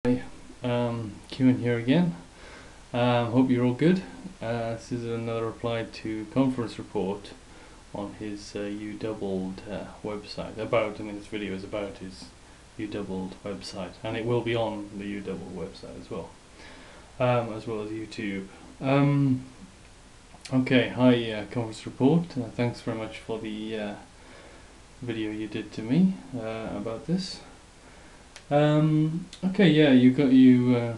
Hi, Kieran here again. Hope you're all good. This is another reply to Conferencereport on his Youdoubled website. This video is about his Youdoubled website, and it will be on the Youdoubled website as well as YouTube. Okay, hi Conferencereport. Thanks very much for the video you did to me about this. Okay, yeah, you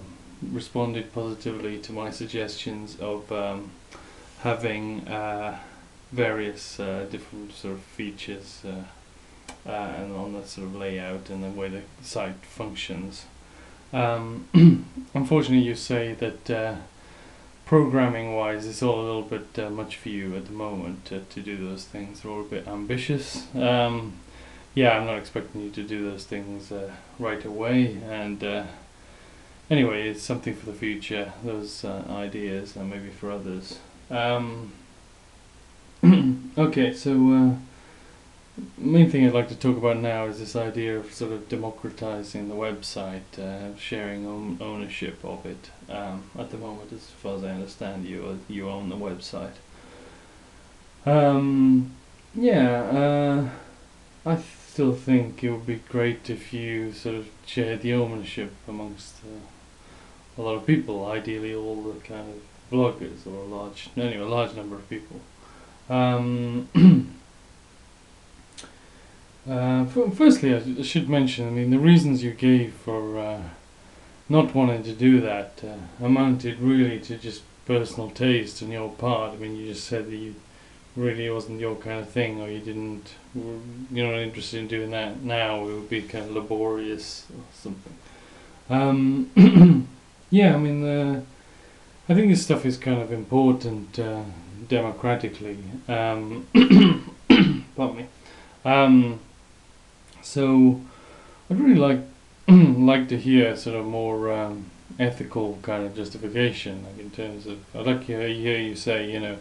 responded positively to my suggestions of having various different sort of features and on the sort of layout and the way the site functions. Unfortunately, you say that programming-wise, it's all a little bit much for you at the moment to do those things. They're all a bit ambitious. Yeah, I'm not expecting you to do those things right away, and anyway, it's something for the future, those ideas, and maybe for others. Okay, so main thing I'd like to talk about now is this idea of sort of democratizing the website, sharing ownership of it. At the moment, as far as I understand, you own the website. Yeah, I still think it would be great if you sort of shared the ownership amongst a lot of people, ideally all the kind of bloggers or a large number of people. Firstly, I should mention, the reasons you gave for not wanting to do that amounted really to just personal taste on your part. You just said that you really wasn't your kind of thing, or you're not interested in doing that now. It would be kind of laborious or something. Yeah, I think this stuff is kind of important democratically. Pardon me. So I'd really like to hear sort of more ethical kind of justification, like in terms of, I'd like to hear you say,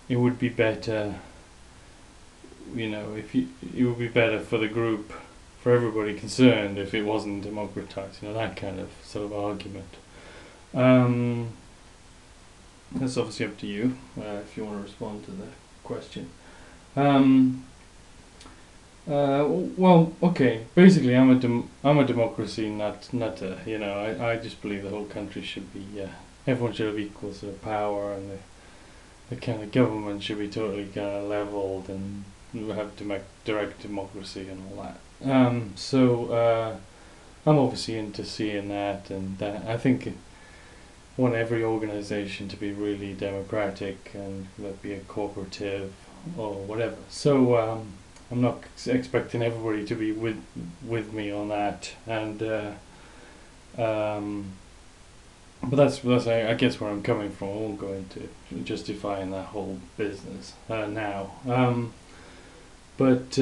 it would be better, it would be better for the group, for everybody concerned, if it wasn't democratized, that kind of sort of argument. That's obviously up to you, if you want to respond to the question. Well, okay, basically I'm a democracy nutter, I just believe the whole country should be, everyone should have equal sort of power, and the kind of government should be totally kind of leveled, and we have to make direct democracy and all that. So I'm obviously into seeing that, and I think I want every organisation to be really democratic, and that be a cooperative or whatever. So I'm not expecting everybody to be with me on that, and but that's I guess where I'm coming from. I won't go into justifying that whole business now. But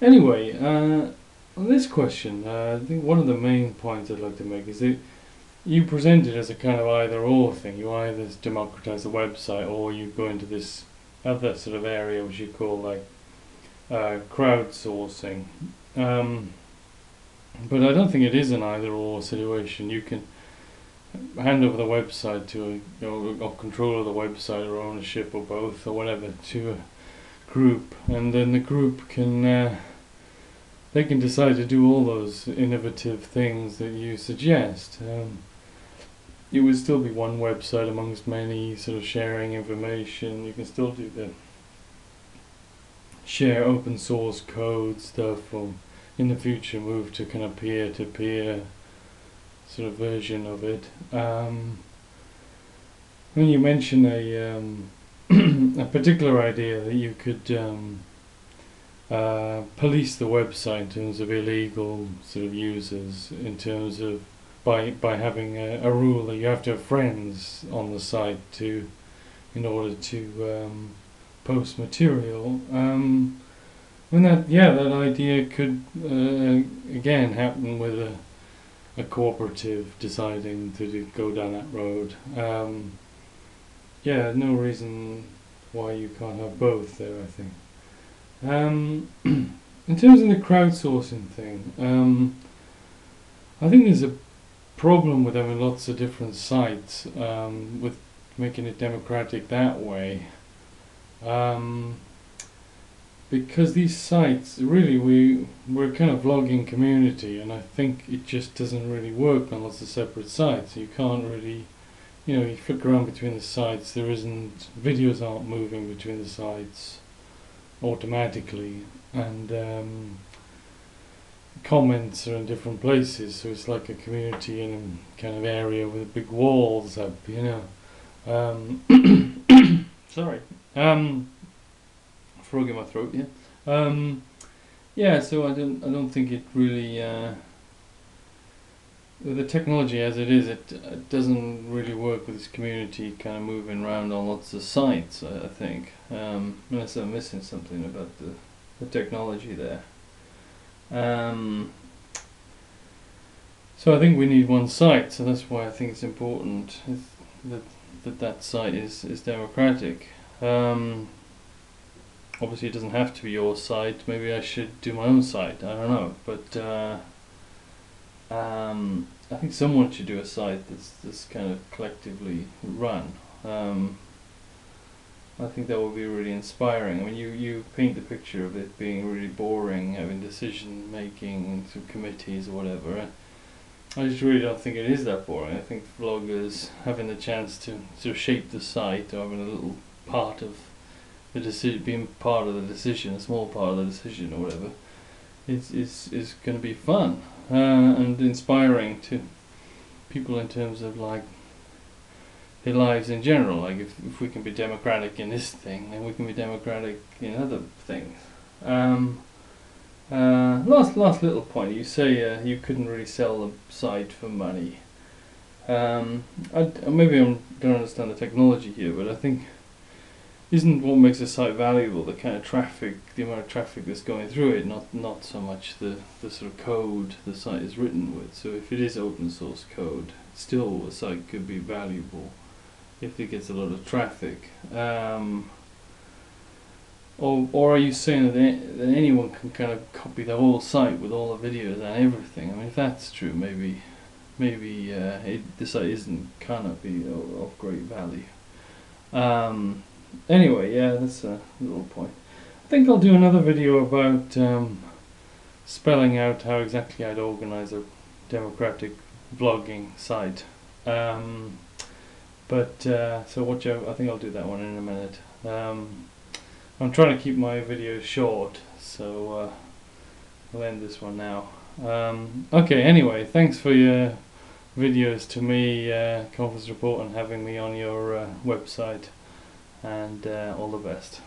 anyway, on this question, I think one of the main points I'd like to make is that you present it as a kind of either-or thing. You either democratize the website, or you go into this other sort of area which you call like crowdsourcing. But I don't think it is an either-or situation. You can hand over the website to or control of the website, or ownership, or both, or whatever, to a group, and then the group can they can decide to do all those innovative things that you suggest. It would still be one website amongst many, sort of sharing information. You can still do the share open source code stuff, or in the future move to kind of peer-to-peer sort of version of it. When you mention a particular idea that you could police the website in terms of illegal sort of users, in terms of by having a rule that you have to have friends on the site in order to post material. That idea could again happen with a cooperative deciding to go down that road. No reason why you can't have both there, I think. In terms of the crowdsourcing thing, I think there's a problem with having lots of different sites, with making it democratic that way. Um, because these sites, really, we're kind of vlogging community, and I think it just doesn't really work on lots of separate sites. You can't really, you flick around between the sites, videos aren't moving between the sites automatically, and comments are in different places, so it's like a community in a kind of area with big walls up. Sorry. Frog in my throat, yeah. Yeah, so I don't think it really, with the technology as it is, it doesn't really work with this community kind of moving around on lots of sites, I think. Unless I'm missing something about the technology there. So I think we need one site, so that's why I think it's important that site is democratic. Obviously it doesn't have to be your site, maybe I should do my own site, I don't know, but I think someone should do a site that's kind of collectively run. I think that would be really inspiring. I mean, you paint the picture of it being really boring, having decision making through committees or whatever. I just really don't think it is that boring. I think vloggers having the chance to sort of shape the site, or having a little part of the decision, being part of the decision, a small part of the decision or whatever, is going to be fun and inspiring to people in terms of like their lives in general. Like if we can be democratic in this thing, then we can be democratic in other things. Last little point. You say you couldn't really sell the site for money. Maybe I don't understand the technology here, but I think isn't what makes a site valuable the kind of traffic, the amount of traffic that's going through it, not so much the sort of code the site is written with. So if it is open source code, still a site could be valuable if it gets a lot of traffic. Or are you saying that anyone can kind of copy the whole site with all the videos and everything? I mean, if that's true, maybe the site cannot be of great value. Anyway, yeah, that's a little point. I think I'll do another video about spelling out how exactly I'd organise a democratic vlogging site. So watch out. I think I'll do that one in a minute. I'm trying to keep my videos short, so I'll end this one now. Okay, anyway, thanks for your videos to me, Conferencereport, and having me on your website, and all the best.